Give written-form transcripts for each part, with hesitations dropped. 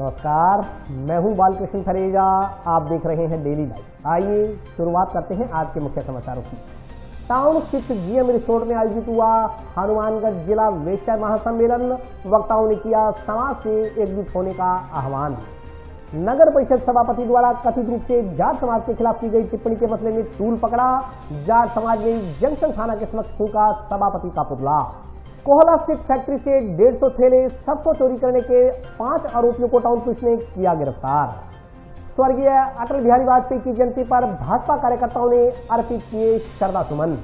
नमस्कार, मैं हूं बालकृष्ण खरेजा। आप देख रहे हैं डेली लाइव। आइए शुरुआत करते हैं आज के मुख्य समाचारों की। टाउन स्थित जीएम रिसोर्ट में आयोजित हुआ हनुमानगढ़ जिला वेश्या महासम्मेलन। वक्ताओं ने किया समाज से एकजुट होने का आह्वान। नगर परिषद सभापति द्वारा कथित रूप से जाट समाज के खिलाफ की गई टिप्पणी के मसले में टूल पकड़ा। जाट समाज ने जंक्शन थाना के समक्ष फूंका सभापति का पुतला। कोहला स्थित फैक्ट्री से 150 थैले सबको चोरी करने के 5 आरोपियों को टाउन पुलिस ने किया गिरफ्तार। स्वर्गीय अटल बिहारी वाजपेयी की जयंती पर भाजपा कार्यकर्ताओं ने अर्पित किए श्रद्धासुमन।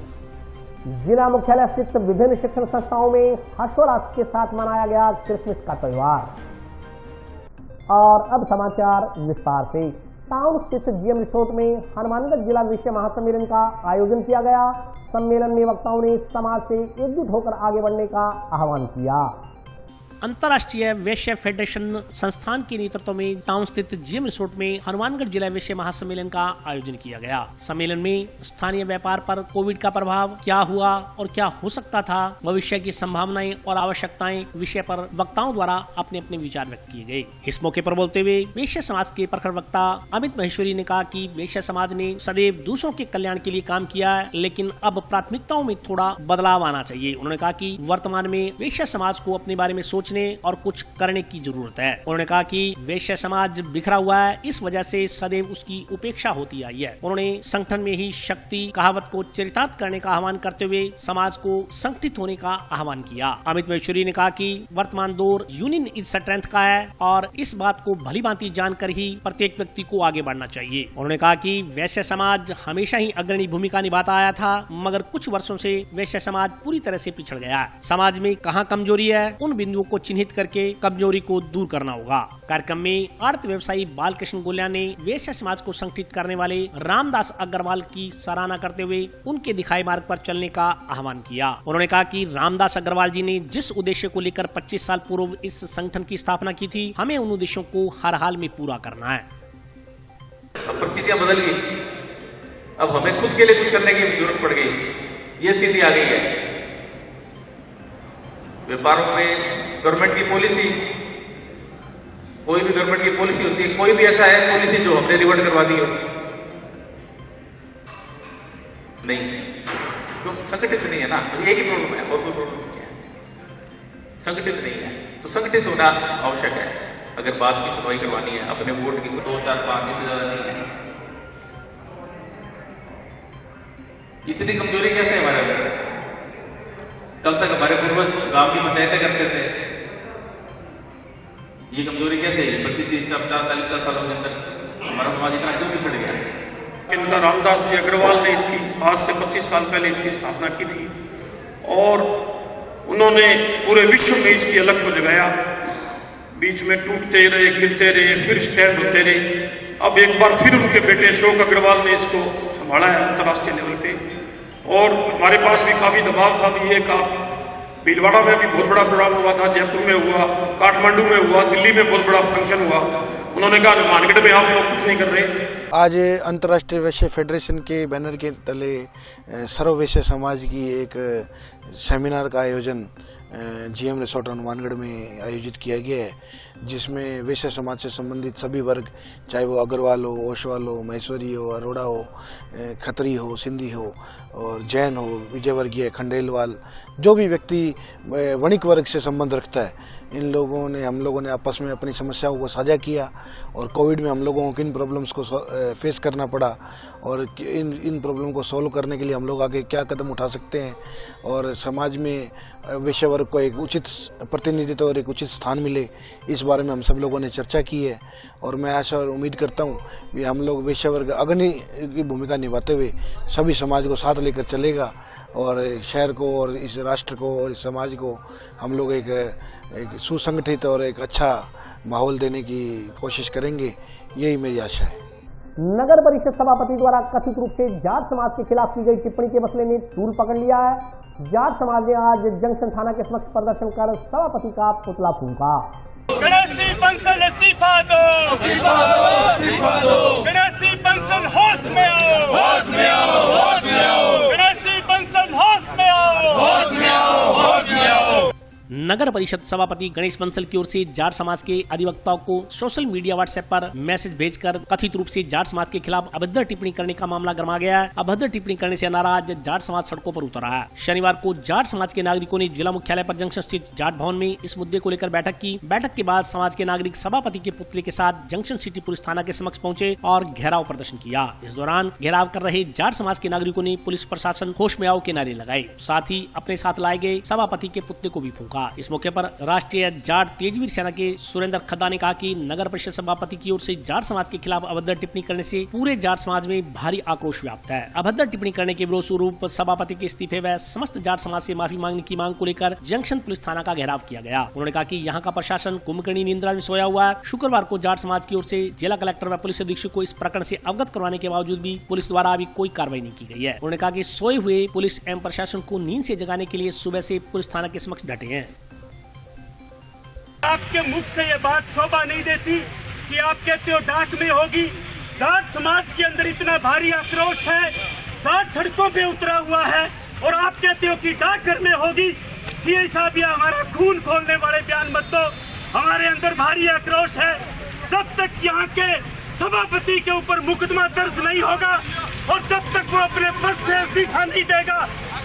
जिला मुख्यालय स्थित विभिन्न शिक्षण संस्थाओं में हर्षोल्लास के साथ मनाया गया क्रिसमस का त्योहार। और अब समाचार विस्तार से। टाउन स्थित जीएम रिसोर्ट में हनुमानगढ़ जिला वेश्या महासम्मेलन का आयोजन किया गया। सम्मेलन में वक्ताओं ने समाज से एकजुट होकर आगे बढ़ने का आह्वान किया। अंतर्राष्ट्रीय वेश्या फेडरेशन संस्थान के नेतृत्व में टाउन स्थित जीएम रिसोर्ट में हनुमानगढ़ जिला वेश्या महासम्मेलन का आयोजन किया गया। सम्मेलन में स्थानीय व्यापार पर कोविड का प्रभाव क्या हुआ और क्या हो सकता था, भविष्य की संभावनाएं और आवश्यकताएं विषय पर वक्ताओं द्वारा अपने अपने विचार व्यक्त किए गए। इस मौके पर बोलते हुए वेश्या समाज के प्रखर वक्ता अमित महेश्वरी ने कहा कि वेश्या समाज ने सदैव दूसरों के कल्याण के लिए काम किया है, लेकिन अब प्राथमिकताओं में थोड़ा बदलाव आना चाहिए। उन्होंने कहा कि वर्तमान में वेश्या समाज को अपने बारे में सोचने और कुछ करने की जरूरत है। उन्होंने कहा कि वेश्या समाज बिखरा हुआ है, इस वजह से सदैव उसकी उपेक्षा होती आई है। उन्होंने संगठन में ही शक्ति कहावत को चरितार्थ करने का आह्वान करते हुए समाज को संगठित होने का आह्वान किया। अमित महेश्वरी ने कहा कि वर्तमान दौर यूनियन इज स्ट्रेंथ का है और इस बात को भलीभांति जानकर ही प्रत्येक व्यक्ति को आगे बढ़ना चाहिए। उन्होंने कहा कि वेश्या समाज हमेशा ही अग्रणी भूमिका निभाता आया था, मगर कुछ वर्षों से वेश्या समाज पूरी तरह से पिछड़ गया है। समाज में कहाँ कमजोरी है, उन बिंदुओं को चिन्हित करके कमजोरी को दूर करना होगा। कार्यक्रम में अर्थ व्यवसायी बालकृष्ण गोल्या ने वेश्या समाज को संगठित करने वाले रामदास अग्रवाल की सराहना करते हुए उनके दिखाए मार्ग पर चलने का आह्वान किया। उन्होंने कहा कि रामदास अग्रवाल जी ने जिस उद्देश्य को लेकर 25 साल पूर्व इस संगठन की स्थापना की थी, हमें उन उद्देश्यों को हर हाल में पूरा करना है। अब परिस्थितियां बदल गई, अब हमें खुद के लिए कुछ करने की जरूरत पड़ गई, ये स्थिति आ गई है। व्यापारों में गवर्नमेंट की पॉलिसी, कोई भी गवर्नमेंट की पॉलिसी होती है, कोई भी ऐसा है पॉलिसी जो हमने रिवर्ट करवा दी हो नहीं, तो संगठित नहीं है ना, एक ही प्रॉब्लम है और कोई प्रॉब्लम नहीं है। संगठित नहीं है तो संगठित होना आवश्यक है। अगर बात की सुनवाई करवानी है अपने वोट की, 2, 4, 5 से ज्यादा नहीं है। इतनी कमजोरी कैसे है हमारे अंदर? कल तक हमारे पूर्वज गांव की पंचायतें करते थे, ये कमजोरी कैसे है? 25, 30, 40 सालों के अंदर हमारा समाज इतना क्यों पिछड़ गया? इनका रामदास जी अग्रवाल ने इसकी आज से 25 साल पहले इसकी स्थापना की थी और उन्होंने पूरे विश्व में इसकी अलग को जगाया। बीच में टूटते रहे, गिरते रहे, फिर स्टैंड होते रहे। अब एक बार फिर उनके बेटे अशोक अग्रवाल ने इसको संभाला है अंतर्राष्ट्रीय लेवल पे, और हमारे पास भी काफी दबाव था। ये का भीलवाड़ा में भी बहुत बड़ा प्रोग्राम हुआ था, जयपुर में हुआ, काठमांडू में हुआ, दिल्ली में बहुत बड़ा फंक्शन हुआ। उन्होंने कहा हनुमानगढ़ में आप लोग कुछ नहीं कर रहे। आज अंतर्राष्ट्रीय वेश्या फेडरेशन के बैनर के तले सर्व वेश्या समाज की एक सेमिनार का आयोजन जीएम रिसोर्ट हनुमानगढ़ में आयोजित किया गया है, जिसमें वेश्या समाज से संबंधित सभी वर्ग, चाहे वो अग्रवाल हो, ओसवाल हो, महेश्वरी हो, अरोड़ा हो, खत्री हो, सिंधी हो और जैन हो, विजयवर्गीय, खंडेलवाल, जो भी व्यक्ति वणिक वर्ग से संबंध रखता है, इन लोगों ने हम लोगों ने आपस में अपनी समस्याओं को साझा किया और कोविड में हम लोगों को किन प्रॉब्लम्स को फेस करना पड़ा और इन प्रॉब्लम को सॉल्व करने के लिए हम लोग आगे क्या कदम उठा सकते हैं और समाज में वेश्या वर्ग को एक उचित प्रतिनिधित्व और एक उचित स्थान मिले, इस बारे में हम सब लोगों ने चर्चा की है। और मैं आशा और उम्मीद करता हूँ कि हम लोग वेश्या वर्ग अग्रणी की भूमिका निभाते हुए सभी समाज को साथ लेकर चलेगा और शहर को और इस राष्ट्र को और इस समाज को हम लोग एक सुसंगठित और एक अच्छा माहौल देने की कोशिश करेंगे, यही मेरी आशा है। नगर परिषद सभापति द्वारा कथित रूप से जाट समाज के खिलाफ की गई टिप्पणी के मसले ने तूल पकड़ लिया है। जाट समाज ने आज जंक्शन थाना के समक्ष प्रदर्शन कर सभापति का पुतला फूंका। गणेशी बंसल इस्तीफा दो, गणेशी बंसल होश में आओ, होश में आओ, होश में आओ, गणेशी बंसल होश में आओ, होश में आओ, होश में आओ। नगर परिषद सभापति गणेश बंसल की ओर से जाट समाज के अधिवक्ताओं को सोशल मीडिया व्हाट्सएप पर मैसेज भेजकर कथित रूप से जाट समाज के खिलाफ अभद्र टिप्पणी करने का मामला गरमा गया है। अभद्र टिप्पणी करने से नाराज जाट समाज सड़कों पर उतरा है। शनिवार को जाट समाज के नागरिकों ने जिला मुख्यालय पर जंक्शन स्थित जाट भवन में इस मुद्दे को लेकर बैठक की। बैठक के बाद समाज के नागरिक सभापति के पुतले के साथ जंक्शन सिटी पुलिस थाना के समक्ष पहुंचे और घेराव प्रदर्शन किया। इस दौरान घेराव कर रहे जाट समाज के नागरिकों ने पुलिस प्रशासन होश में आओ के नारे लगाए, साथ ही अपने साथ लाए गए सभापति के पुतले को भी फूंका। इस मौके पर राष्ट्रीय जाट तेजवीर सेना के सुरेंद्र खद्दा ने कहा कि नगर परिषद सभापति की ओर से जाट समाज के खिलाफ अभद्र टिप्पणी करने से पूरे जाट समाज में भारी आक्रोश व्याप्त है। अभद्र टिप्पणी करने के विरोध स्वरूप सभापति के इस्तीफे व समस्त जाट समाज से माफी मांगने की मांग को लेकर जंक्शन पुलिस थाना का घेराव किया गया। उन्होंने कहा कि यहाँ का प्रशासन कुंभकर्णी निंद्रा में सोया हुआ है। शुक्रवार को जाट समाज की ओर से जिला कलेक्टर व पुलिस अधीक्षक को इस प्रकरण से अवगत करवाने के बावजूद भी पुलिस द्वारा अभी कोई कार्रवाई नहीं की गई है। उन्होंने कहा कि सोए हुए पुलिस एवं प्रशासन को नींद से जगाने के लिए सुबह से पुलिस थाना के समक्ष डटे हैं। आपके मुख से ये बात शोभा नहीं देती कि आप कहते हो डाक में होगी। जाट समाज के अंदर इतना भारी आक्रोश है, जाट सड़कों पे उतरा हुआ है और आप कहते हो कि डाकघर में होगी। सीआई साहब, ये हमारा खून खोलने वाले बयान मत दो। हमारे अंदर भारी आक्रोश है। जब तक यहाँ के सभापति के ऊपर मुकदमा दर्ज नहीं होगा और जब तक वो अपने पद से इस्तीफा नहीं देगा,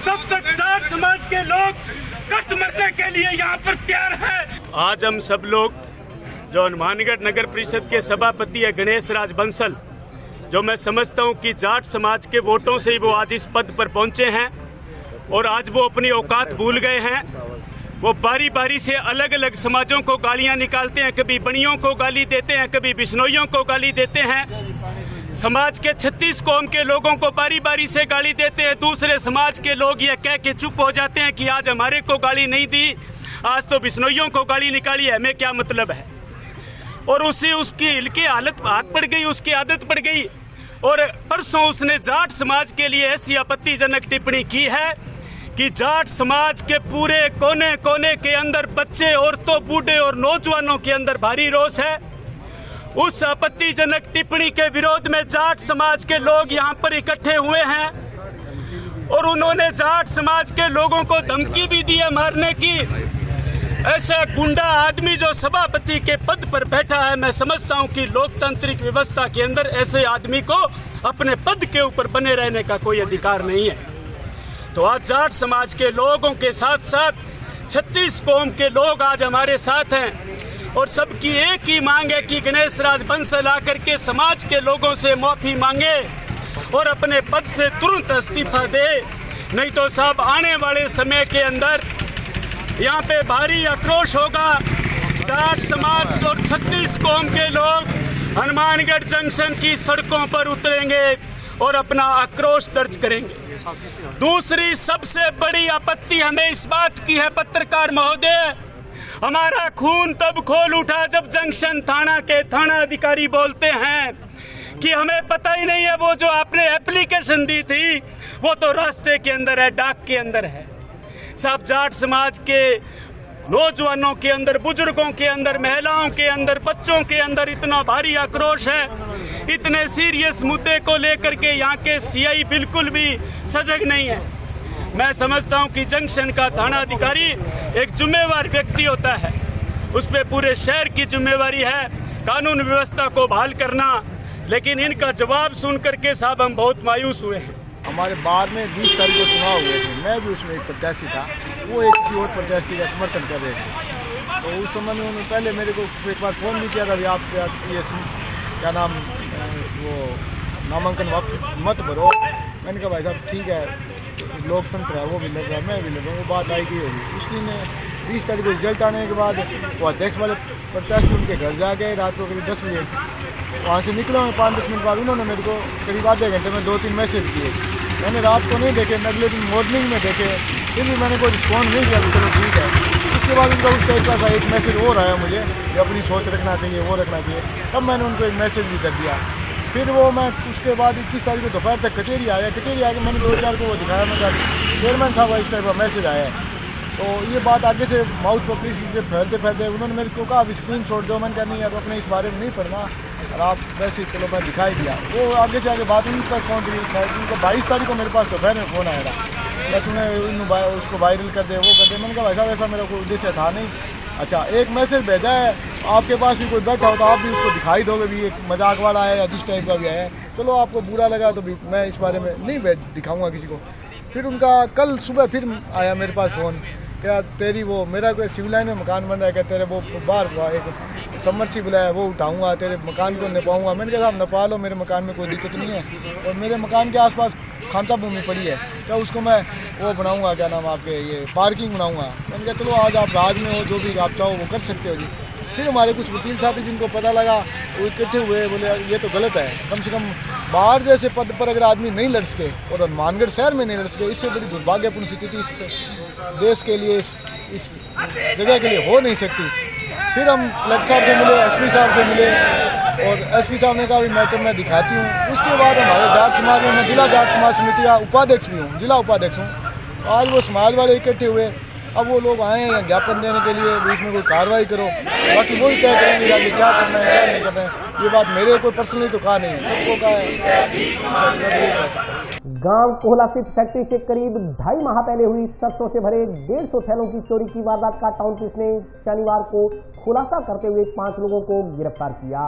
तब तक जाट समाज के लोग कट मरने के लिए यहाँ पर तैयार है। आज हम सब लोग जो हनुमानगढ़ नगर परिषद के सभापति है गणेश राज बंसल, जो मैं समझता हूँ कि जाट समाज के वोटों से ही वो आज इस पद पर पहुंचे हैं और आज वो अपनी औकात भूल गए हैं। वो बारी बारी से अलग अलग समाजों को गालियां निकालते हैं, कभी बनियों को गाली देते हैं, कभी बिश्नोइयों को गाली देते हैं। समाज के 36 कौम के लोगों को बारी बारी से गाली देते हैं। दूसरे समाज के लोग ये कह के चुप हो जाते हैं कि आज हमारे को गाली नहीं दी, आज तो बिश्नोइयों को गाली निकाली है, हमें क्या मतलब है। और उसकी हालत हाथ पड़ गई, उसकी आदत पड़ गई। और परसों उसने जाट समाज के लिए ऐसी आपत्तिजनक टिप्पणी की है कि जाट समाज के पूरे कोने कोने के अंदर बच्चे, औरतों, बूढ़े और नौजवानों के अंदर भारी रोष है। उस आपत्तिजनक टिप्पणी के विरोध में जाट समाज के लोग यहाँ पर इकट्ठे हुए हैं और उन्होंने जाट समाज के लोगों को धमकी भी दी है मारने की। ऐसा गुंडा आदमी जो सभापति के पद पर बैठा है, मैं समझता हूँ कि लोकतांत्रिक व्यवस्था के अंदर ऐसे आदमी को अपने पद के ऊपर बने रहने का कोई अधिकार नहीं है। तो आज जाट समाज के लोगों के साथ साथ 36 कौम के लोग आज हमारे साथ हैं और सबकी एक ही मांग है कि गणेश राज बंसल आकर के समाज के लोगों से माफी मांगे और अपने पद से तुरंत इस्तीफा दे। नहीं तो साहब, आने वाले समय के अंदर यहाँ पे भारी आक्रोश होगा। जाट समाज और 36 कौम के लोग हनुमानगढ़ जंक्शन की सड़कों पर उतरेंगे और अपना आक्रोश दर्ज करेंगे। दूसरी सबसे बड़ी आपत्ति हमें इस बात की है, पत्रकार महोदय, हमारा खून तब खोल उठा जब जंक्शन थाना के थाना अधिकारी बोलते हैं कि हमें पता ही नहीं है वो जो आपने एप्लीकेशन दी थी वो तो रास्ते के अंदर है, डाक के अंदर है। सब जाट समाज के नौजवानों के अंदर, बुजुर्गों के अंदर, महिलाओं के अंदर, बच्चों के अंदर इतना भारी आक्रोश है। इतने सीरियस मुद्दे को लेकर के यहाँ के सीआई बिल्कुल भी सजग नहीं है। मैं समझता हूँ कि जंक्शन का थाना अधिकारी एक जिम्मेवार व्यक्ति होता है, उस पर पूरे शहर की जिम्मेवारी है कानून व्यवस्था को बहाल करना। लेकिन इनका जवाब सुन करके साहब हम बहुत मायूस हुए हैं। हमारे बाद में 20 तारीख को चुनाव हुए थे, मैं भी उसमें एक प्रत्याशी था, वो एक किसी और प्रत्याशी का समर्थन कर रहे थे। तो उस समय में उन्होंने पहले मेरे को एक बार फ़ोन भी किया था, भी आप ये क्या नाम वो नामांकन मत भरो। मैंने कहा भाई साहब ठीक है, लोकतंत्र है, वो भी लग रहा है, मैं भी लग रहा हूँ, वो बात आई गई होगी। इसलिए मैं 20 तारीख को रिजल्ट आने के बाद वो अध्यक्ष वाले प्रत्याशी उनके घर जा गए, रात को करीब 10 बजे वहाँ से निकला। मैं 5-10 मिनट बाद उन्होंने मेरे को करीब आधे घंटे में 2-3 मैसेज किए। मैंने रात को नहीं देखे, मैं अगले दिन मॉर्निंग में देखे, फिर भी मैंने कोई रिस्पॉन्स नहीं किया। चलो ठीक है। उसके बाद उनका उस टाइप का एक मैसेज और आया मुझे कि अपनी सोच रखना चाहिए, वो रखना चाहिए। तब मैंने उनको एक मैसेज भी कर दिया। फिर वो मैं उसके बाद 21 तारीख को दोपहर तक कचहरी आया। कचहरी आके मैंने 2-4 को वो दिखाया, मैं चेयरमैन साहब इस टाइप का मैसेज आया है। तो ये बात आगे से माउथ पब्लिक से फैलते फैलते उन्होंने मेरे को कहा अब स्क्रीन शॉट दो। मैंने कहा नहीं यार, अपने इस बारे में नहीं पढ़ना और आप वैसे चलो मैं दिखाई दिया। वो आगे से आगे बात उन तक पहुँच गई। उनको 22 तारीख को मेरे पास दोपहर में फ़ोन आया था या तूने उसको वायरल कर दे, वो कर दे। मैंने कहा भाई साहब ऐसा मेरा कोई उद्देश्य था नहीं। अच्छा, एक मैसेज भेजा है, आपके पास भी कोई बैठा हो तो आप भी उसको दिखाई दोगे भी एक मजाक वाला है या जिस टाइप का भी है। चलो आपको बुरा लगा तो भी मैं इस बारे में नहीं दिखाऊंगा किसी को। फिर उनका कल सुबह फिर आया मेरे पास फ़ोन, क्या तेरी वो मेरा कोई सिविल लाइन में मकान बन रहा है, क्या तेरे वो बाहर एक समर्सिबल है वो उठाऊंगा, तेरे मकान को नपाऊंगा। मैंने कहा आप नपा लो, मेरे मकान में कोई दिक्कत नहीं है, और मेरे मकान के आसपास खांचा भूमि पड़ी है, क्या उसको मैं वो बनाऊंगा, क्या नाम आपके ये पार्किंग बनाऊंगा। मैंने कहा चलो आज आप राज में हो, जो भी आप चाहो वो कर सकते हो जी। फिर हमारे कुछ वकील साथी जिनको पता लगा वो इकट्ठे हुए, बोले ये तो गलत है, कम से कम बाहर जैसे पद पर अगर आदमी नहीं लड़ सके और हनुमानगढ़ शहर में नहीं लड़ सके, इससे बड़ी दुर्भाग्यपूर्ण स्थिति इस देश के लिए, इस जगह के लिए हो नहीं सकती। फिर हम कलेक्टर साहब से मिले, एसपी साहब से मिले, और एसपी साहब ने कहा मैं दिखाती हूँ। उसके बाद हमारे जाट समाज में, मैं जिला जाट समाज समिति का उपाध्यक्ष भी हूँ, जिला उपाध्यक्ष हूँ। आज वो समाज वाले इकट्ठे हुए, अब वो लोग आए हैं ज्ञापन देने के लिए, इसमें कोई कार्रवाई करो, बाकी वही तय करेंगे आगे क्या करना है क्या नहीं करना है। ये बात मेरे कोई पर्सनली तो कहा नहीं, सबको कहा है। गांव कोहला स्थित फैक्ट्री से करीब 2.5 माह पहले हुई सरसों से भरे 150 थैलों की चोरी की वारदात का टाउन पुलिस ने शनिवार को खुलासा करते हुए 5 लोगों को गिरफ्तार किया।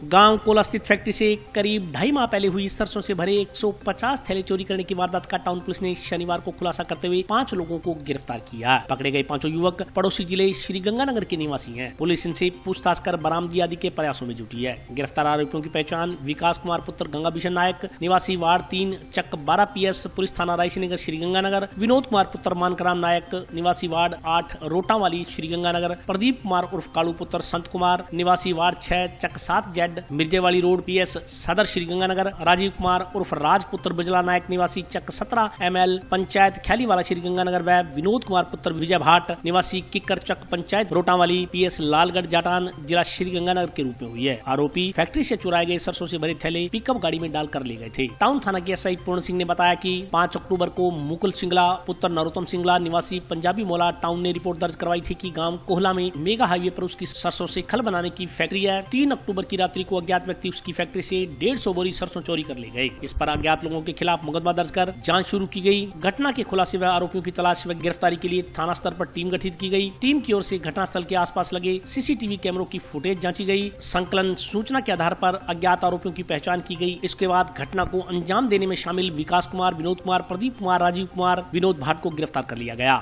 गांव कोला स्थित फैक्ट्री से करीब 2.5 माह पहले हुई सरसों से भरे 150 थैले चोरी करने की वारदात का टाउन पुलिस ने शनिवार को खुलासा करते हुए 5 लोगों को गिरफ्तार किया। पकड़े गए 5 युवक पड़ोसी जिले श्रीगंगानगर के निवासी हैं। पुलिस इनसे पूछताछ कर बरामदगी आदि के प्रयासों में जुटी है। गिरफ्तार आरोपियों की पहचान विकास कुमार पुत्र गंगा भीषण नायक निवासी वार्ड 3 चक 12 PS पुलिस थाना रायसीनगर श्रीगंगानगर, विनोद कुमार पुत्र मानकराम नायक निवासी वार्ड 8 रोटावाली श्रीगंगानगर, प्रदीप कुमार उर्फ कालू पुत्र संत कुमार निवासी वार्ड 6 चक 7 Z मिर्जेवाली रोड PS सदर श्रीगंगानगर, राजीव कुमार उर्फ राजपुत्र बिजला नायक निवासी चक 17 ML पंचायत खैलीवाला श्रीगंगानगर व विनोद कुमार पुत्र विजय भाट निवासी किक्कर चक पंचायत रोटावाली PS लालगढ़ जाटान जिला श्रीगंगानगर के रूप में हुई है। आरोपी फैक्ट्री से चुराए गए सरसों से भरे थैले पिकअप गाड़ी में डालकर ले गए थे। टाउन थाना के SI पूर्ण सिंह ने बताया कि 5 अक्टूबर को मुकुल सिंगला पुत्र नरोत्तम सिंगला निवासी पंजाबी मोला टाउन ने रिपोर्ट दर्ज करवाई थी कि गांव कोहला में मेगा हाईवे पर उसकी सरसों से खल बनाने की फैक्ट्री है। 3 अक्टूबर की रात्रि को अज्ञात व्यक्ति उसकी फैक्ट्री से 150 बोरी सरसों चोरी कर ले गए। इस पर अज्ञात लोगों के खिलाफ मुकदमा दर्ज कर जांच शुरू की गई। घटना के खुलासे व आरोपियों की तलाश व गिरफ्तारी के लिए थाना स्तर पर टीम गठित की गई। टीम की ओर से घटनास्थल के आसपास लगे CCTV कैमरों की फुटेज जांची गई। संकलन सूचना के आधार पर अज्ञात आरोपियों की पहचान की गई। इसके बाद घटना को अंजाम देने में शामिल विकास कुमार, विनोद कुमार, प्रदीप कुमार, राजीव कुमार, विनोद भाट को गिरफ्तार कर लिया गया।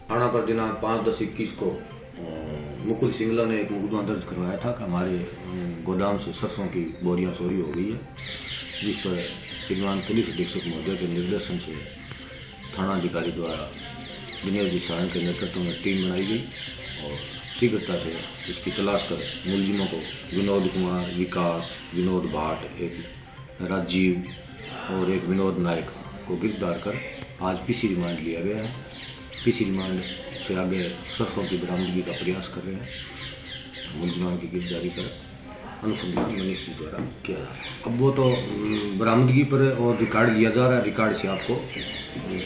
थाना पर दिनांक 5/10/21 को मुकुल सिंगला ने एक मुकदमा दर्ज करवाया था कि हमारे गोदाम से सरसों की बोरियां चोरी हो गई है, जिस पर श्रीमान पुलिस अधीक्षक महोदय के निर्देशन से थानाधिकारी द्वारा दिनेश जी सारण के नेतृत्व में टीम बनाई गई और शीघ्रता से इसकी तलाश कर मुलजिमों को विनोद कुमार, विकास, विनोद भाट, एक राजीव और एक विनोद नायक को गिरफ्तार कर आज PC रिमांड लिया गया है। PC रिमांड से आगे सरसों की बरामदगी का प्रयास कर रहे हैं। मुलजिमान की गिरफ्तारी कर अनुसंधान मिनिस्ट्री द्वारा किया जा रहा है। अब वो तो बरामदगी पर और रिकॉर्ड लिया जा रहा है, रिकॉर्ड से आपको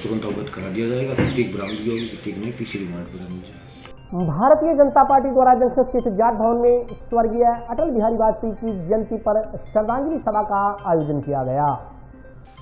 तुरंत अवगत करा दिया जाएगा। ठीक बरामदगी होगी, ठीक नहीं PC रिमांड पर जाएगी। भारतीय जनता पार्टी द्वारा जंक्शन स्थित जाट भवन में स्वर्गीय अटल बिहारी वाजपेयी की जयंती पर श्रद्धांजलि सभा का आयोजन किया गया।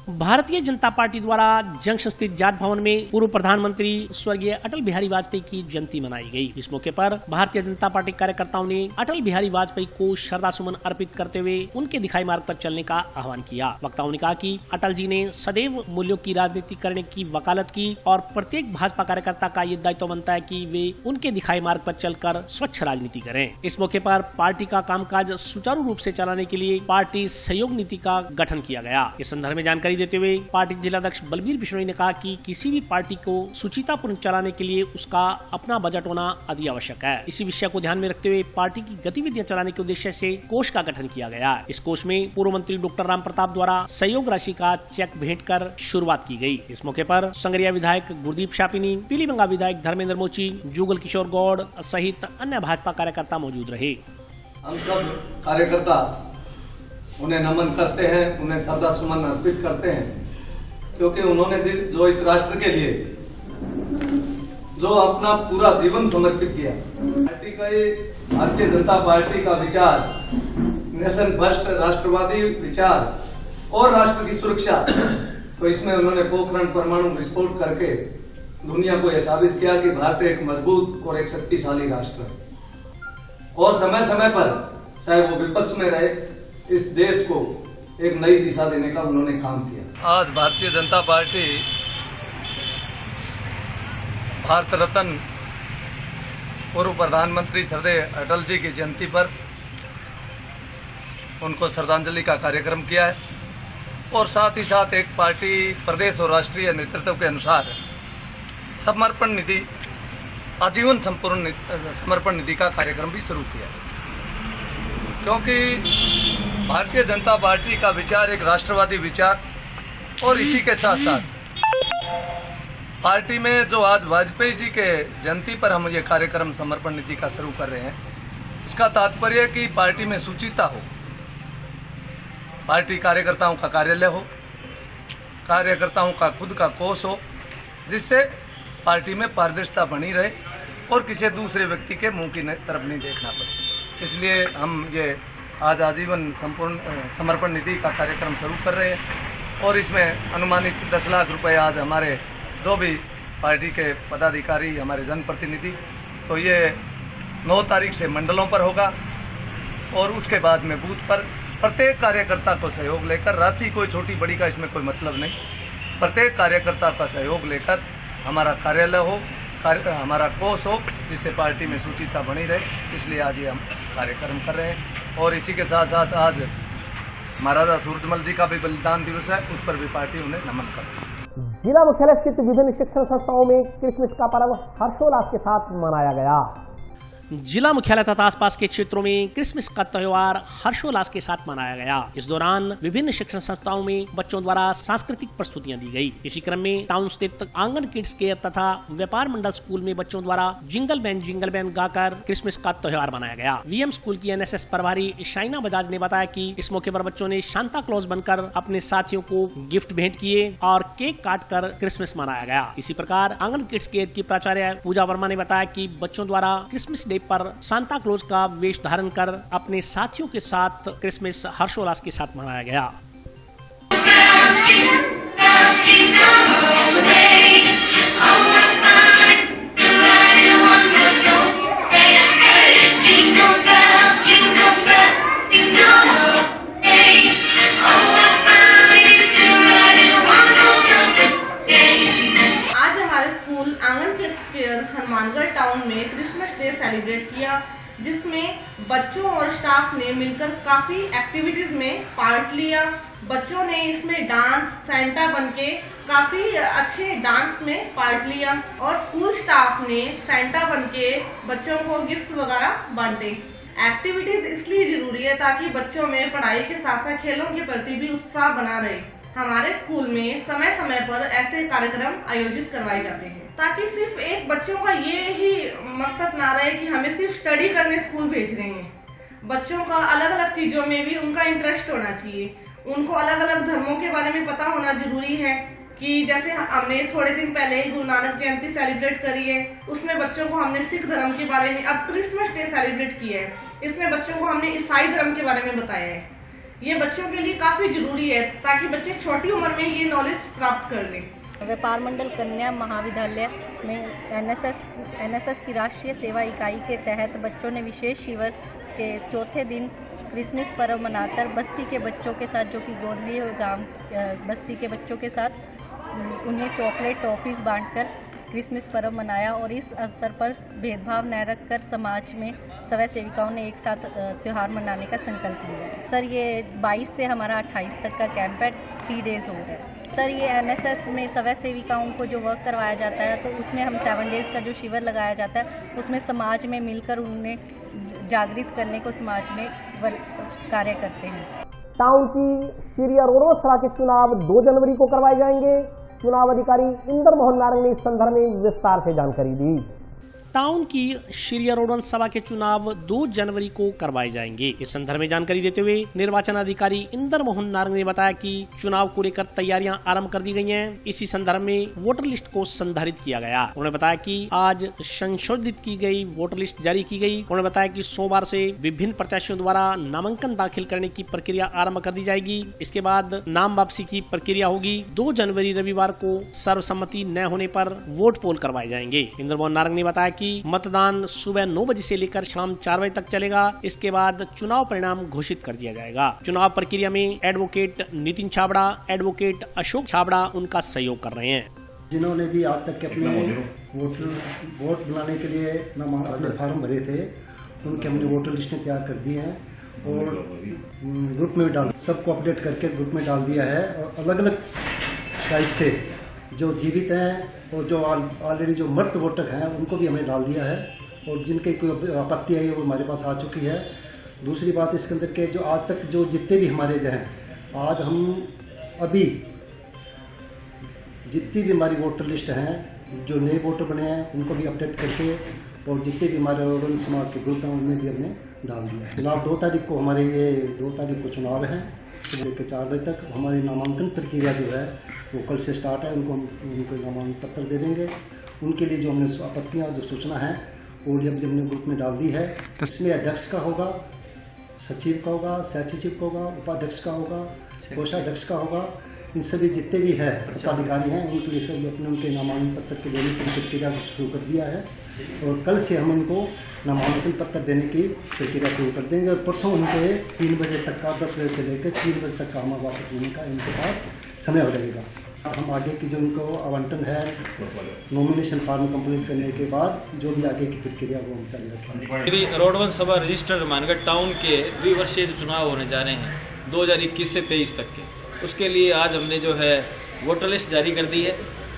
भारतीय जनता पार्टी द्वारा जंक्शन स्थित जाट भवन में पूर्व प्रधानमंत्री स्वर्गीय अटल बिहारी वाजपेयी की जयंती मनाई गई। इस मौके पर भारतीय जनता पार्टी कार्यकर्ताओं ने अटल बिहारी वाजपेयी को श्रद्धा सुमन अर्पित करते हुए उनके दिखाई मार्ग पर चलने का आह्वान किया। वक्ताओं ने कहा कि अटल जी ने सदैव मूल्यों की राजनीति करने की वकालत की और प्रत्येक भाजपा कार्यकर्ता का ये दायित्व बनता है कि वे उनके दिखाई मार्ग पर चलकर स्वच्छ राजनीति करें। इस मौके पर पार्टी का कामकाज सुचारू रूप से चलाने के लिए पार्टी सहयोग नीति का गठन किया गया। इस संदर्भ में जानकारी देते हुए पार्टी जिलाध्यक्ष बलबीर बिश्नोई ने कहा कि किसी भी पार्टी को सुचितापूर्ण चलाने के लिए उसका अपना बजट होना अति आवश्यक है। इसी विषय को ध्यान में रखते हुए पार्टी की गतिविधियां चलाने के उद्देश्य से कोष का गठन किया गया। इस कोष में पूर्व मंत्री डॉक्टर राम प्रताप द्वारा सहयोग राशि का चेक भेंट कर शुरुआत की गई। इस मौके पर संगरिया विधायक गुरदीप शापिनी, पीलीबंगा विधायक धर्मेंद्र मोची, जुगल किशोर गौड़ सहित अन्य भाजपा कार्यकर्ता मौजूद रहे। हम सब कार्यकर्ता उन्हें नमन करते हैं, उन्हें श्रद्धा सुमन अर्पित करते हैं, क्योंकि उन्होंने जो इस राष्ट्र के लिए जो अपना पूरा जीवन समर्पित किया। पार्टी का ये भारतीय जनता पार्टी का विचार नेशन फर्स्ट, राष्ट्रवादी विचार और राष्ट्र की सुरक्षा, तो इसमें उन्होंने पोखरण परमाणु विस्फोट करके दुनिया को यह साबित किया कि भारत एक मजबूत और एक शक्तिशाली राष्ट्र है और समय समय पर चाहे वो विपक्ष में रहे इस देश को एक नई दिशा देने का उन्होंने काम किया। आज भारतीय जनता पार्टी भारत रत्न पूर्व प्रधानमंत्री श्रद्धेय अटल जी की जयंती पर उनको श्रद्धांजलि का कार्यक्रम किया है और साथ ही साथ एक पार्टी प्रदेश और राष्ट्रीय नेतृत्व के अनुसार समर्पण निधि आजीवन संपूर्ण समर्पण निधि का कार्यक्रम भी शुरू किया है, क्योंकि भारतीय जनता पार्टी का विचार एक राष्ट्रवादी विचार और इसी के साथ साथ पार्टी में जो आज वाजपेयी जी के जयंती पर हम ये कार्यक्रम समर्पण निधि का शुरू कर रहे हैं, इसका तात्पर्य है कि पार्टी में सुचिता हो, पार्टी कार्यकर्ताओं का कार्यालय हो, कार्यकर्ताओं का खुद का कोष हो, जिससे पार्टी में पारदर्शिता बनी रहे और किसी दूसरे व्यक्ति के मुंह की तरफ नहीं देखना पड़े। इसलिए हम ये आज आजीवन संपूर्ण समर्पण निधि का कार्यक्रम शुरू कर रहे हैं और इसमें अनुमानित 10 लाख रुपए आज हमारे जो भी पार्टी के पदाधिकारी, हमारे जनप्रतिनिधि, तो ये 9 तारीख से मंडलों पर होगा और उसके बाद में बूथ पर प्रत्येक कार्यकर्ता को सहयोग लेकर, राशि कोई छोटी बड़ी का इसमें कोई मतलब नहीं, प्रत्येक कार्यकर्ता का सहयोग लेकर हमारा कार्यालय हो, हमारा कोष हो, जिससे पार्टी में सुचिता बनी रहे। इसलिए आज ये हम कार्यक्रम कर रहे हैं और इसी के साथ साथ आज महाराजा सूरजमल जी का भी बलिदान दिवस है, उस पर भी पार्टी उन्हें नमन कर रही है। जिला मुख्यालय स्थित विभिन्न शिक्षण संस्थाओं में क्रिसमस का पर्व हर्षोल्लास के साथ मनाया गया। जिला मुख्यालय तथा आसपास के क्षेत्रों में क्रिसमस का त्योहार हर्षोल्लास के साथ मनाया गया। इस दौरान विभिन्न शिक्षण संस्थाओं में बच्चों द्वारा सांस्कृतिक प्रस्तुतियां दी गई। इसी क्रम में टाउन स्थित आंगन किड्स केयर तथा व्यापार मंडल स्कूल में बच्चों द्वारा जिंगल बैंड गाकर क्रिसमस का त्योहार मनाया गया। वीएम स्कूल की एनएसएस प्रभारी शाइना बजाज ने बताया कि इस मौके पर बच्चों ने सांता क्लॉज बनकर अपने साथियों को गिफ्ट भेंट किए और केक काट कर क्रिसमस मनाया गया। इसी प्रकार आंगन किड्स केयर की प्राचार्य पूजा वर्मा ने बताया कि बच्चों द्वारा क्रिसमस डे पर सांता क्लॉज का वेश धारण कर अपने साथियों के साथ क्रिसमस हर्षोल्लास के साथ मनाया गया। हनुमानगढ़ टाउन में क्रिसमस डे सेलिब्रेट किया, जिसमें बच्चों और स्टाफ ने मिलकर काफी एक्टिविटीज में पार्ट लिया। बच्चों ने इसमें डांस, सेंटा बनके काफी अच्छे डांस में पार्ट लिया और स्कूल स्टाफ ने सेंटा बनके बच्चों को गिफ्ट वगैरह बांटे। एक्टिविटीज इसलिए जरूरी है ताकि बच्चों में पढ़ाई के साथ साथ खेलों के प्रति भी उत्साह बना रहे। हमारे स्कूल में समय समय पर ऐसे कार्यक्रम आयोजित करवाए जाते हैं ताकि सिर्फ एक बच्चों का ये ही मकसद ना रहे कि हमें सिर्फ स्टडी करने स्कूल भेज रहे हैं। बच्चों का अलग अलग चीजों में भी उनका इंटरेस्ट होना चाहिए। उनको अलग अलग धर्मों के बारे में पता होना जरूरी है कि जैसे हमने थोड़े दिन पहले ही गुरु नानक जयंती सेलिब्रेट करी है, उसमें बच्चों को हमने सिख धर्म के बारे में, अब क्रिसमस डे सेलिब्रेट किया है, इसमें बच्चों को हमने ईसाई धर्म के बारे में बताया है। ये बच्चों के लिए काफी जरूरी है ताकि बच्चे छोटी उम्र में ये नॉलेज प्राप्त कर लें। व्यापार मंडल कन्या महाविद्यालय में एनएसएस की राष्ट्रीय सेवा इकाई के तहत बच्चों ने विशेष शिविर के चौथे दिन क्रिसमस पर्व मनाकर बस्ती के बच्चों के साथ, जो कि गोंदली गांव बस्ती के बच्चों के साथ उन्हें चॉकलेट टॉफीज बांटकर क्रिसमस पर्व मनाया और इस अवसर पर भेदभाव न रखकर समाज में स्वयं सेविकाओं ने एक साथ त्यौहार मनाने का संकल्प लिया। सर, ये 22 से हमारा 28 तक का कैंप है, 3 डेज हो गए। सर, ये एनएसएस में स्वयं सेविकाओं को जो वर्क करवाया जाता है, तो उसमें हम 7 डेज का जो शिविर लगाया जाता है, उसमें समाज में मिलकर उन्हें जागृत करने को समाज में कार्य करते हैं। टाउन की श्री अरोड़ा सभा के चुनाव 2 जनवरी को करवाए जाएंगे। चुनाव अधिकारी इंदर मोहन नारंग ने इस संदर्भ में विस्तार से जानकारी दी। टाउन की श्री अरोड़न सभा के चुनाव 2 जनवरी को करवाए जाएंगे। इस संदर्भ में जानकारी देते हुए निर्वाचन अधिकारी इंदर मोहन नारंग ने बताया कि चुनाव को लेकर तैयारियां आरंभ कर दी गई हैं। इसी संदर्भ में वोटर लिस्ट को संधारित किया गया। उन्होंने बताया कि आज संशोधित की गई वोटर लिस्ट जारी की गई। उन्होंने बताया कि सोमवार से विभिन्न प्रत्याशियों द्वारा नामांकन दाखिल करने की प्रक्रिया आरंभ कर दी जाएगी। इसके बाद नाम वापसी की प्रक्रिया होगी। 2 जनवरी रविवार को सर्वसम्मति न होने पर वोट पोल करवाए जाएंगे। इंदर मोहन नारंग ने बताया कि मतदान सुबह 9 बजे से लेकर शाम 4 बजे तक चलेगा। इसके बाद चुनाव परिणाम घोषित कर दिया जाएगा। चुनाव प्रक्रिया में एडवोकेट नितिन छाबड़ा, एडवोकेट अशोक छाबड़ा उनका सहयोग कर रहे हैं। जिन्होंने भी आज तक के अपने वोट बनाने के लिए अपने फार्म भरे थे, उनके हमने वोटर लिस्टें तैयार कर दी हैं और ग्रुप में डाल सबको अपडेट करके ग्रुप में डाल दिया है। और अलग अलग टाइप से जो जीवित हैं और जो ऑलरेडी जो मृत वोटर हैं उनको भी हमने डाल दिया है और जिनके कोई आपत्ति आई वो हमारे पास आ चुकी है। दूसरी बात इसके अंदर के जो आज तक जो जितने भी हमारे जो हैं, आज हम अभी जितनी भी हमारी वोटर लिस्ट हैं, जो नए वोटर बने हैं उनको भी अपडेट करके और जितने भी हमारे अरोड़न समाज के ग्रुप हैं उनमें भी हमने डाल दिया है। चुनाव 2 तारीख को हमारे ये 2 तारीख को चुनाव है, सुबह के 4 बजे तक हमारी नामांकन प्रक्रिया जो है वो कल से स्टार्ट है। उनको नामांकन पत्र दे देंगे। उनके लिए जो हमने आपत्तियाँ जो सूचना है वो जब हमने ग्रुप में डाल दी है। इसमें अध्यक्ष का होगा, सचिव का होगा, सह सचिव का होगा, उपाध्यक्ष का होगा, कोषाध्यक्ष का होगा। इन सभी जितने भी है पदाधिकारी हैं उनके लिए सभी अपने उनके नामांकन पत्र के देने की प्रक्रिया शुरू कर दिया है और कल से हम इनको नामांकन पत्र देने की प्रक्रिया शुरू कर देंगे। और परसों उनके 3 बजे तक का 10 बजे से लेकर 3 बजे तक का हमारा वापस लेने का इनके पास समय हो रहेगा। हम आगे की जो इनको आवंटन है नॉमिनेशन फॉर्म कंप्लीट करने के बाद जो भी आगे की प्रक्रिया वो हम जारी रखेंगे। श्री अरोड़वन सभा रजिस्टर्ड मानगढ़ टाउन के द्विवर्षीय चुनाव होने जा रहे हैं 2021 से 23 तक के। उसके लिए आज हमने जो है वोटर लिस्ट जारी कर दी है।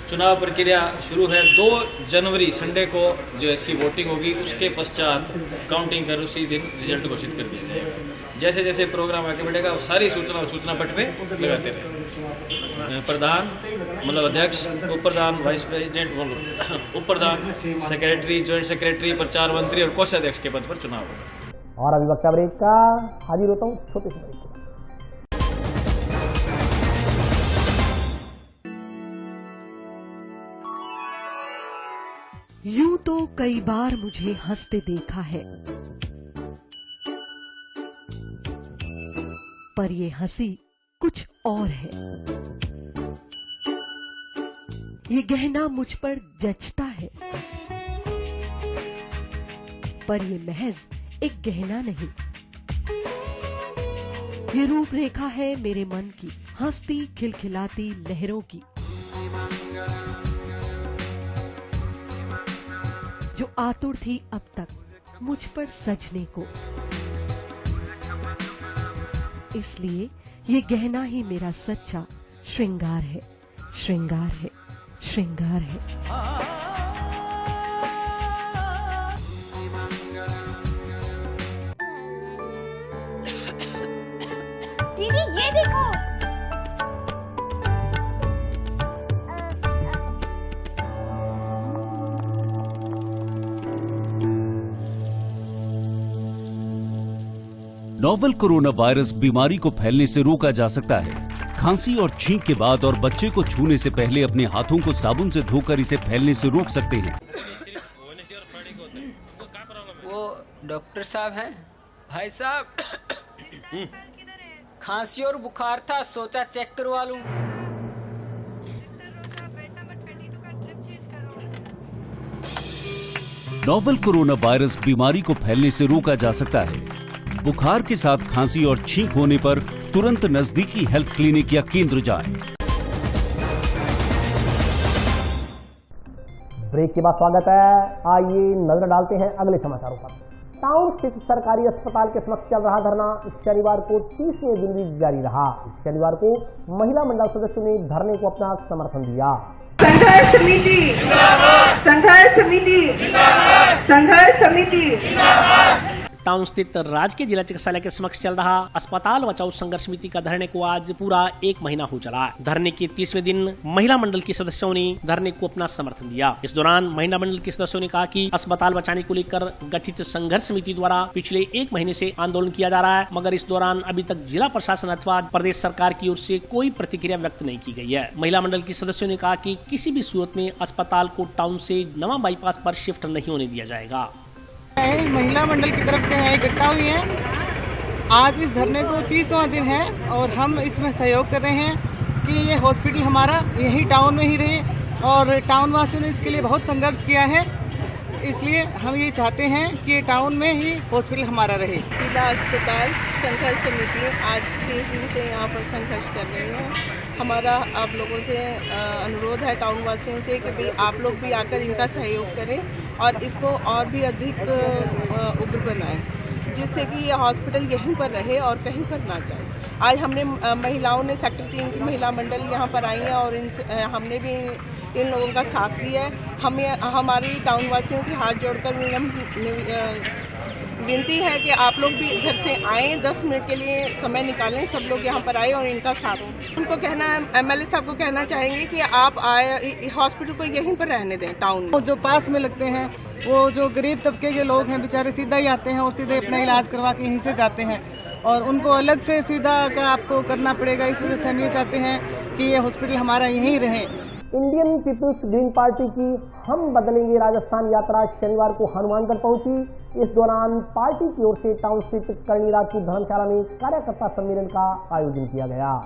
चुनाव प्रक्रिया शुरू है। 2 जनवरी संडे को जो इसकी वोटिंग होगी, उसके पश्चात काउंटिंग कर उसी दिन रिजल्ट घोषित कर दिया जाएगा। जैसे जैसे प्रोग्राम आगे बढ़ेगा वो सारी सूचना पट पे लगाते रहेंगे। प्रधान मतलब अध्यक्ष, उप प्रधान, वाइस प्रेसिडेंट, उप प्रधान, सेक्रेटरी, ज्वाइंट सेक्रेटरी, प्रचार मंत्री और कोषाध्यक्ष के पद पर चुनाव होगा। और अभी वक्त ब्रेक का हाजिर होता हूँ छोटे से ब्रेक। यूं तो कई बार मुझे हंसते देखा है, पर ये हंसी कुछ और है। ये गहना मुझ पर जचता है, पर ये महज एक गहना नहीं। ये रूपरेखा है मेरे मन की, हंसती खिलखिलाती लहरों की, जो आतुर थी अब तक मुझ पर सजने को। इसलिए ये गहना ही मेरा सच्चा श्रृंगार है, श्रृंगार है, श्रृंगार है। दीदी ये देखो, नोवेल कोरोना वायरस बीमारी को फैलने से रोका जा सकता है। खांसी और छींक के बाद और बच्चे को छूने से पहले अपने हाथों को साबुन से धोकर इसे फैलने से रोक सकते हैं। वो डॉक्टर साहब हैं? भाई साहब खांसी और बुखार था, सोचा चेक करवा लूं। नोवेल कोरोना वायरस बीमारी को फैलने से रोका जा सकता है। बुखार के साथ खांसी और छींक होने पर तुरंत नजदीकी हेल्थ क्लिनिक या केंद्र जाएं। ब्रेक के बाद स्वागत है। आइए नजर डालते हैं अगले समाचारों पर। टाउन स्थित सरकारी अस्पताल के समक्ष चल रहा धरना इस शनिवार को 30वें दिन भी जारी रहा। इस शनिवार को महिला मंडल सदस्यों ने धरने को अपना समर्थन दिया। संघर्ष समिति जिंदाबाद, संघर्ष समिति जिंदाबाद, संघर्ष समिति जिंदाबाद। टाउन स्थित राजकीय जिला चिकित्सालय के समक्ष चल रहा अस्पताल बचाओ संघर्ष समिति का धरने को आज पूरा 1 महीना हो चला। धरने के 30वें दिन महिला मंडल के सदस्यों ने धरने को अपना समर्थन दिया। इस दौरान महिला मंडल के सदस्यों ने कहा कि अस्पताल बचाने को लेकर गठित संघर्ष समिति द्वारा पिछले 1 महीने से आंदोलन किया जा रहा है, मगर इस दौरान अभी तक जिला प्रशासन अथवा प्रदेश सरकार की ओर से कोई प्रतिक्रिया व्यक्त नहीं की गई है। महिला मंडल के सदस्यों ने कहा कि किसी भी सूरत में अस्पताल को टाउन से नवा बाईपास पर शिफ्ट नहीं होने दिया जाएगा। महिला मंडल की तरफ से है इकट्ठा हुई है। आज इस धरने को 30वां दिन है और हम इसमें सहयोग कर रहे हैं कि ये हॉस्पिटल हमारा यही टाउन में ही रहे और टाउन वासियों ने इसके लिए बहुत संघर्ष किया है, इसलिए हम ये चाहते हैं कि ये टाउन में ही हॉस्पिटल हमारा रहे। जिला अस्पताल संघर्ष समिति आज 30 दिन से यहाँ पर संघर्ष कर रही है। हमारा आप लोगों से अनुरोध है टाउन वासियों से कि भाई आप लोग भी आकर इनका सहयोग करें और इसको और भी अधिक उग्र बनाएं, जिससे कि ये हॉस्पिटल यहीं पर रहे और कहीं पर ना जाए। आज हमने महिलाओं ने सेक्टर 3 की महिला मंडल यहाँ पर आई हैं और हमने भी इन लोगों का साथ दिया है। हमें हमारी टाउन वासियों से हाथ जोड़कर विनती है कि आप लोग भी घर से आएँ, 10 मिनट के लिए समय निकालें, सब लोग यहाँ पर आए और इनका साथ हो। उनको कहना है, MLA साहब को कहना चाहेंगे कि आप आए हॉस्पिटल को यहीं पर रहने दें टाउन में। जो पास में लगते हैं वो जो गरीब तबके के लोग हैं बेचारे सीधा ही आते हैं और सीधे अपना इलाज करवा के यहीं से जाते हैं और उनको अलग से सुविधा का आपको करना पड़ेगा। इस वजह से हम ये चाहते हैं कि ये हॉस्पिटल हमारा यहीं रहे। इंडियन पीपल्स ग्रीन पार्टी की हम बदलेंगे राजस्थान यात्रा शनिवार को हनुमानगढ़ पहुंची। इस दौरान पार्टी की ओर से टाउन स्थित करणी राजपूत धर्मशाला में कार्यकर्ता सम्मेलन का आयोजन किया गया।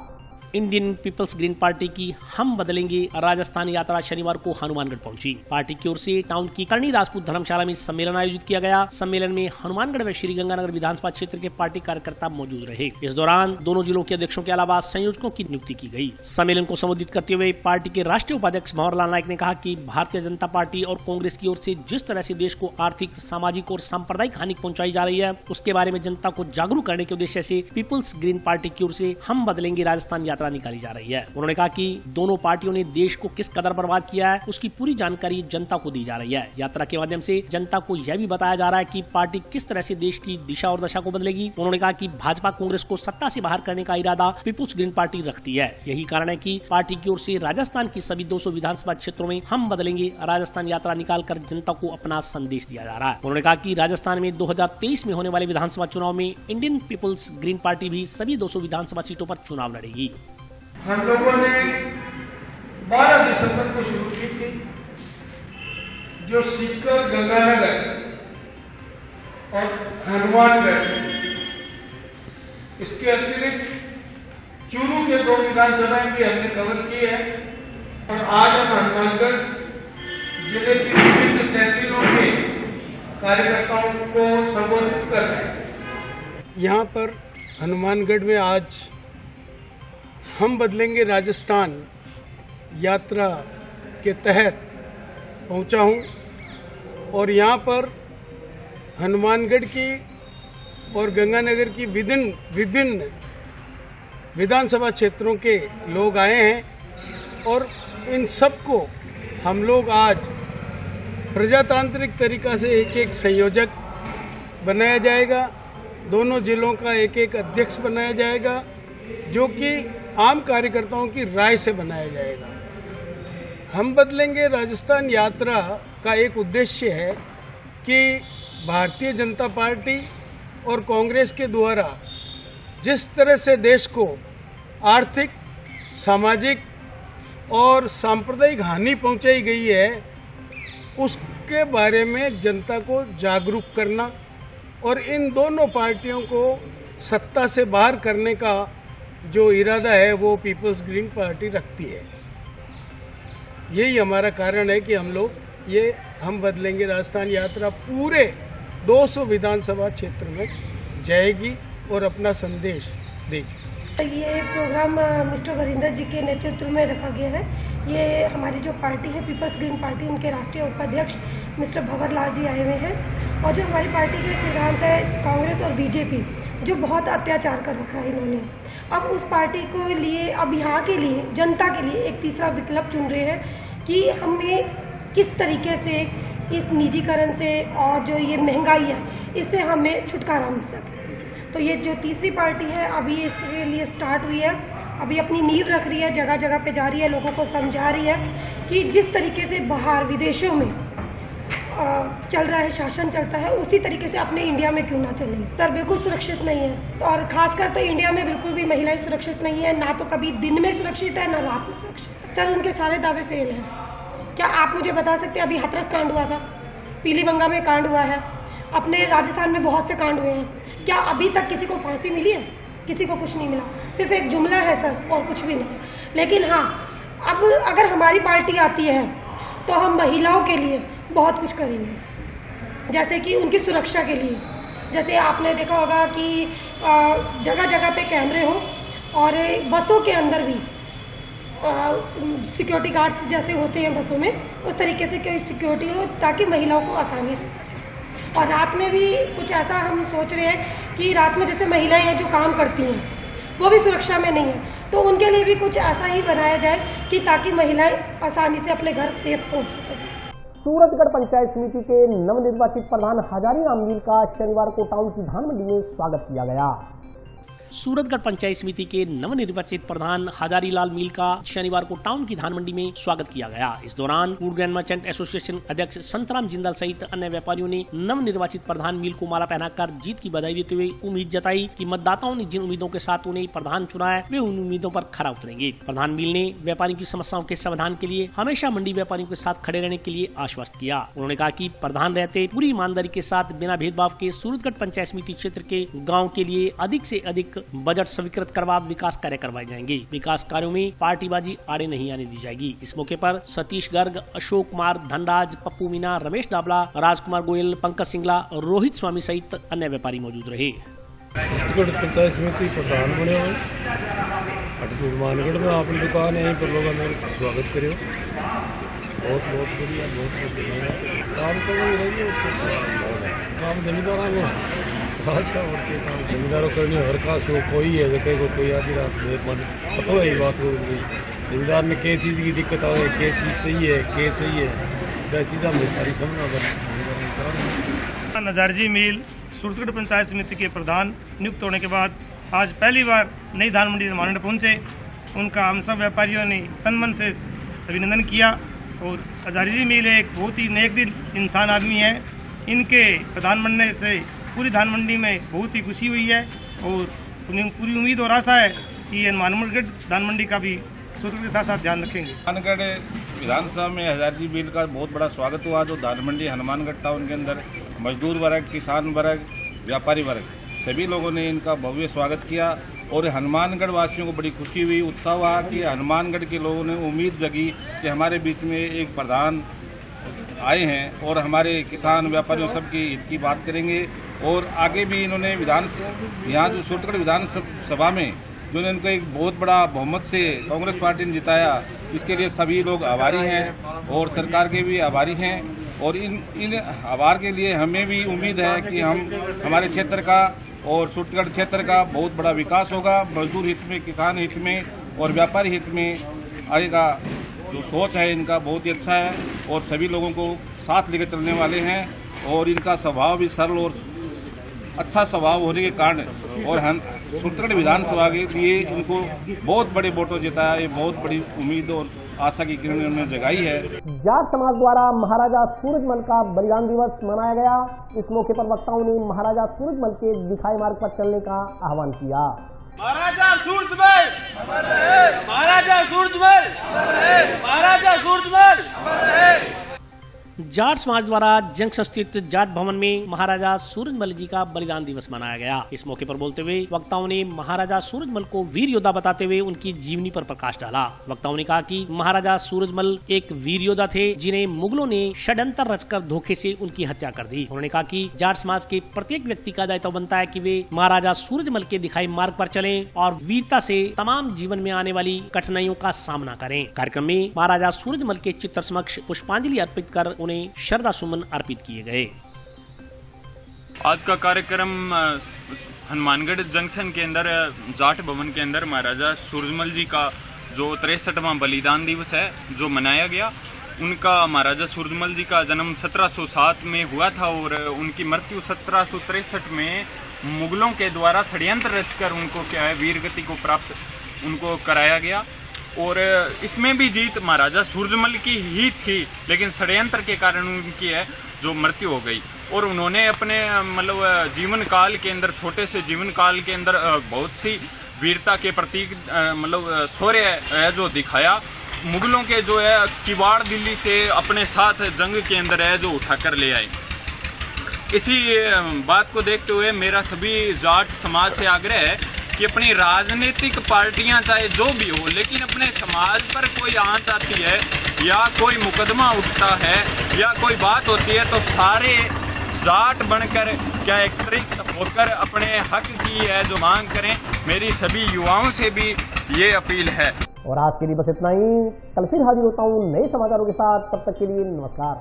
इंडियन पीपल्स ग्रीन पार्टी की हम बदलेंगे राजस्थान यात्रा शनिवार को हनुमानगढ़ पहुंची। पार्टी की ओर से टाउन की करणी राजपूत धर्मशाला में सम्मेलन आयोजित किया गया। सम्मेलन में हनुमानगढ़ व श्री गंगानगर विधानसभा क्षेत्र के पार्टी कार्यकर्ता मौजूद रहे। इस दौरान दोनों जिलों के अध्यक्षों के अलावा संयोजकों की नियुक्ति की गई। सम्मेलन को संबोधित करते हुए पार्टी के राष्ट्रीय उपाध्यक्ष भंवरलाल नायक ने कहा कि भारतीय जनता पार्टी और कांग्रेस की ओर से जिस तरह से देश को आर्थिक, सामाजिक और सांप्रदायिक हानि पहुंचाई जा रही है, उसके बारे में जनता को जागरूक करने के उद्देश्य से पीपल्स ग्रीन पार्टी की ओर से हम बदलेंगे राजस्थान यात्रा निकाली जा रही है। उन्होंने कहा कि दोनों पार्टियों ने देश को किस कदर बर्बाद किया है, उसकी पूरी जानकारी जनता को दी जा रही है। यात्रा के माध्यम से जनता को यह भी बताया जा रहा है कि पार्टी किस तरह से देश की दिशा और दशा को बदलेगी। उन्होंने कहा कि भाजपा कांग्रेस को सत्ता से बाहर करने का इरादा पीपल्स ग्रीन पार्टी रखती है। यही कारण है कि पार्टी की ओर से राजस्थान की सभी 200 विधानसभा क्षेत्रों में हम बदलेंगे राजस्थान यात्रा निकालकर जनता को अपना संदेश दिया जा रहा है। उन्होंने कहा कि राजस्थान में 2023 में होने वाले विधानसभा चुनाव में इंडियन पीपल्स ग्रीन पार्टी भी सभी 200 विधानसभा सीटों पर चुनाव लड़ेगी। हम लोगों ने 12 दिसंबर को शुरू की थी, जो सीकर, गंगानगर और हनुमानगढ़, इसके अतिरिक्त चूरू के 2 विधानसभाएं भी हमने कवर की है और आज हम हनुमानगढ़ जिले की विभिन्न तहसीलों के कार्यकर्ताओं को संबोधित कर रहे हैं। यहाँ पर हनुमानगढ़ में आज हम बदलेंगे राजस्थान यात्रा के तहत पहुंचा हूं और यहाँ पर हनुमानगढ़ की और गंगानगर की विभिन्न विधानसभा क्षेत्रों के लोग आए हैं और इन सबको हम लोग आज प्रजातांत्रिक तरीका से एक संयोजक बनाया जाएगा। दोनों जिलों का एक अध्यक्ष बनाया जाएगा, जो कि आम कार्यकर्ताओं की राय से बनाया जाएगा। हम बदलेंगे राजस्थान यात्रा का एक उद्देश्य है कि भारतीय जनता पार्टी और कांग्रेस के द्वारा जिस तरह से देश को आर्थिक, सामाजिक और सांप्रदायिक हानि पहुंचाई गई है, उसके बारे में जनता को जागरूक करना और इन दोनों पार्टियों को सत्ता से बाहर करने का जो इरादा है वो पीपल्स ग्रीन पार्टी रखती है। यही हमारा कारण है कि हम लोग ये हम बदलेंगे राजस्थान यात्रा पूरे 200 विधानसभा क्षेत्र में जाएगी और अपना संदेश देगी। ये प्रोग्राम मिस्टर वरिंदर जी के नेतृत्व में रखा गया है। ये हमारी जो पार्टी है पीपल्स ग्रीन पार्टी, इनके राष्ट्रीय उपाध्यक्ष मिस्टर भंवरलाल जी आए हुए हैं और जो हमारी पार्टी के सिद्धांत है कांग्रेस और बीजेपी जो बहुत अत्याचार कर रखा है इन्होंने, अब उस पार्टी को लिए अब यहाँ के लिए जनता के लिए एक तीसरा विकल्प चुन रहे हैं कि हमें किस तरीके से इस निजीकरण से और जो ये महंगाई है इससे हमें छुटकारा मिल सके। तो ये जो तीसरी पार्टी है अभी इसके लिए स्टार्ट हुई है, अभी अपनी नींव रख रही है, जगह जगह पे जा रही है, लोगों को समझा रही है कि जिस तरीके से बाहर विदेशों में चल रहा है, शासन चलता है, उसी तरीके से अपने इंडिया में क्यों ना चले। सर बिल्कुल सुरक्षित नहीं है, और खासकर तो इंडिया में बिल्कुल भी महिलाएं सुरक्षित नहीं है, ना तो कभी दिन में सुरक्षित है ना रात में सुरक्षित। सर उनके सारे दावे फेल हैं। क्या आप मुझे बता सकते हैं, अभी हाथरस कांड हुआ था, पीलीबंगा में कांड हुआ है, अपने राजस्थान में बहुत से कांड हुए हैं, क्या अभी तक किसी को फांसी मिली है? किसी को कुछ नहीं मिला, सिर्फ एक जुमला है सर और कुछ भी नहीं। लेकिन हाँ, अब अगर हमारी पार्टी आती है तो हम महिलाओं के लिए बहुत कुछ करेंगे, जैसे कि उनकी सुरक्षा के लिए। जैसे आपने देखा होगा कि जगह जगह पे कैमरे हो और बसों के अंदर भी सिक्योरिटी गार्ड्स जैसे होते हैं बसों में, उस तरीके से कोई सिक्योरिटी हो ताकि महिलाओं को आसानी हो सके। और रात में भी कुछ ऐसा हम सोच रहे हैं कि रात में जैसे महिलाएं हैं जो काम करती हैं वो भी सुरक्षा में नहीं है, तो उनके लिए भी कुछ ऐसा ही बनाया जाए कि ताकि महिलाएं आसानी से अपने घर सेफ पहुंच सकें। सूरजगढ़ पंचायत समिति के नवनिर्वाचित प्रधान हजारीराम मील का शनिवार को टाउन की धान मंडी में स्वागत किया गया। सूरजगढ़ पंचायत समिति के नवनिर्वाचित प्रधान हजारीलाल मील का शनिवार को टाउन की धान मंडी में स्वागत किया गया। इस दौरान फूड ग्रेन मर्चेंट एसोसिएशन अध्यक्ष संतराम जिंदाल सहित अन्य व्यापारियों ने नवनिर्वाचित प्रधान मील को माला पहनाकर जीत की बधाई देते हुए उम्मीद जताई कि मतदाताओं ने जिन उम्मीदों के साथ उन्हें प्रधान चुना है वे उन उम्मीदों पर खरा उतरेंगे। प्रधान मील ने व्यापारियों की समस्याओं के समाधान के लिए हमेशा मंडी व्यापारियों के साथ खड़े रहने के लिए आश्वस्त किया। उन्होंने कहा कि प्रधान रहते पूरी ईमानदारी के साथ बिना भेदभाव के सूरजगढ़ पंचायत समिति क्षेत्र के गाँव के लिए अधिक से अधिक बजट स्वीकृत करवा विकास कार्य करवाए जाएंगे। विकास कार्यों में पार्टीबाजी आड़े नहीं आने दी जाएगी। इस मौके पर सतीश गर्ग, अशोक कुमार, धनराज, पप्पू मीना, रमेश डाबला, राजकुमार गोयल, पंकज सिंगला और रोहित स्वामी सहित अन्य व्यापारी मौजूद रहे। पंचायत समिति प्रधान बने हुए हनुमानगढ़ में आपने दुकान है, यहीं पर लोगों ने स्वागत करो। बहुत बहुत बढ़िया, बहुत बढ़िया काम तो वही रही है, काम जमींदारा में अच्छा और के काम जमींदारों करने हर का शो कोई है जगह को कोई आधी रात मेहरबान पता है। बात हो गई जमींदार में क्या चीज़ की दिक्कत आए, क्या चीज़ चाहिए, क्या चीज़ हमें सारी समझना पड़े। हजारीजी मील सूरजगढ़ पंचायत समिति के प्रधान नियुक्त होने के बाद आज पहली बार नई धान मंडी हनुमानगढ़ पहुंचे। उनका हम सब व्यापारियों ने तन मन से अभिनंदन किया। और हजारीजी मील एक बहुत ही नेक दिल इंसान आदमी है। इनके प्रधान बनने से पूरी धान मंडी में बहुत ही खुशी हुई है और उन्हें पूरी उम्मीद और आशा है कि हनुमानगढ़ धान मंडी का भी सूरजगढ़ के साथ साथ ध्यान रखेंगे। हनुमानगढ़ विधानसभा में हजारीजी मील का बहुत बड़ा स्वागत हुआ। जो धान मंडी हनुमानगढ़ टाउन के अंदर मजदूर वर्ग, किसान वर्ग, व्यापारी वर्ग सभी लोगों ने इनका भव्य स्वागत किया और हनुमानगढ़ वासियों को बड़ी खुशी हुई, उत्साह हुआ कि हनुमानगढ़ के लोगों ने उम्मीद जगी कि हमारे बीच में एक प्रधान आए हैं और हमारे किसान व्यापारियों सबकी हित की बात करेंगे। और आगे भी इन्होंने यहाँ जो सूरजगढ़ विधानसभा में जो इनको एक बहुत बड़ा बहुमत से कांग्रेस पार्टी ने जिताया, इसके लिए सभी लोग आभारी हैं और सरकार के भी आभारी हैं। और इन आभार के लिए हमें भी उम्मीद है कि हमारे क्षेत्र का और सूरजगढ़ क्षेत्र का बहुत बड़ा विकास होगा। मजदूर हित में, किसान हित में और व्यापारी हित में आएगा। जो सोच है इनका बहुत ही अच्छा है और सभी लोगों को साथ लेकर चलने वाले हैं। और इनका स्वभाव भी सरल और अच्छा स्वभाव होने के कारण और हम सूरजगढ़ विधानसभा के लिए इनको बहुत बड़े वोटों जिताया। ये बहुत बड़ी उम्मीद और आशा की किरण उन्होंने जगाई है। जाट समाज द्वारा महाराजा सूरजमल का बलिदान दिवस मनाया गया। इस मौके पर वक्ताओं ने महाराजा सूरजमल के दिखाए मार्ग पर चलने का आह्वान किया। महाराजा सूरजमल, महाराजा सूरजमल, महाराजा सूरजमल। जाट समाज द्वारा जंक्शन स्थित जाट भवन में महाराजा सूरजमल जी का बलिदान दिवस मनाया गया। इस मौके पर बोलते हुए वक्ताओं ने महाराजा सूरजमल को वीर योद्धा बताते हुए उनकी जीवनी पर प्रकाश डाला। वक्ताओं ने कहा कि महाराजा सूरजमल एक वीर योद्धा थे जिन्हें मुगलों ने षड्यंत्र रचकर धोखे से उनकी हत्या कर दी। उन्होंने कहा कि जाट समाज के प्रत्येक व्यक्ति का दायित्व बनता है कि वे महाराजा सूरजमल के दिखाई मार्ग पर चलें और वीरता से तमाम जीवन में आने वाली कठिनाइयों का सामना करें। कार्यक्रम में महाराजा सूरजमल के चित्र समक्ष पुष्पांजलि अर्पित कर उन्हें श्रद्धा सुमन अर्पित किए गए। आज का कार्यक्रम हनुमानगढ़ जंक्शन के अंदर जाट भवन के अंदर महाराजा सूरजमल जी का जो 63वां बलिदान दिवस है जो मनाया गया। उनका महाराजा सूरजमल जी का जन्म 1707 में हुआ था और उनकी मृत्यु 1763 में मुगलों के द्वारा षड्यंत्र रचकर उनको क्या है वीरगति को प्राप्त उनको कराया गया। और इसमें भी जीत महाराजा सूरजमल की ही थी, लेकिन षड्यंत्र के कारण उनकी है जो मृत्यु हो गई। और उन्होंने अपने मतलब जीवन काल के अंदर, छोटे से जीवन काल के अंदर बहुत सी वीरता के प्रतीक मतलब शौर्य है जो दिखाया। मुगलों के जो है किवाड़ दिल्ली से अपने साथ जंग के अंदर है जो उठाकर ले आए। इसी बात को देखते हुए मेरा सभी जाट समाज से आग्रह है कि अपनी राजनीतिक पार्टियां चाहे जो भी हो, लेकिन अपने समाज पर कोई आंच आती है या कोई मुकदमा उठता है या कोई बात होती है तो सारे जाट बनकर क्या एकत्रित होकर अपने हक की है जो मांग करें। मेरी सभी युवाओं से भी ये अपील है। और आज के लिए बस इतना ही। कल फिर हाजिर होता हूँ नए समाचारों के साथ। तब तक के लिए नमस्कार।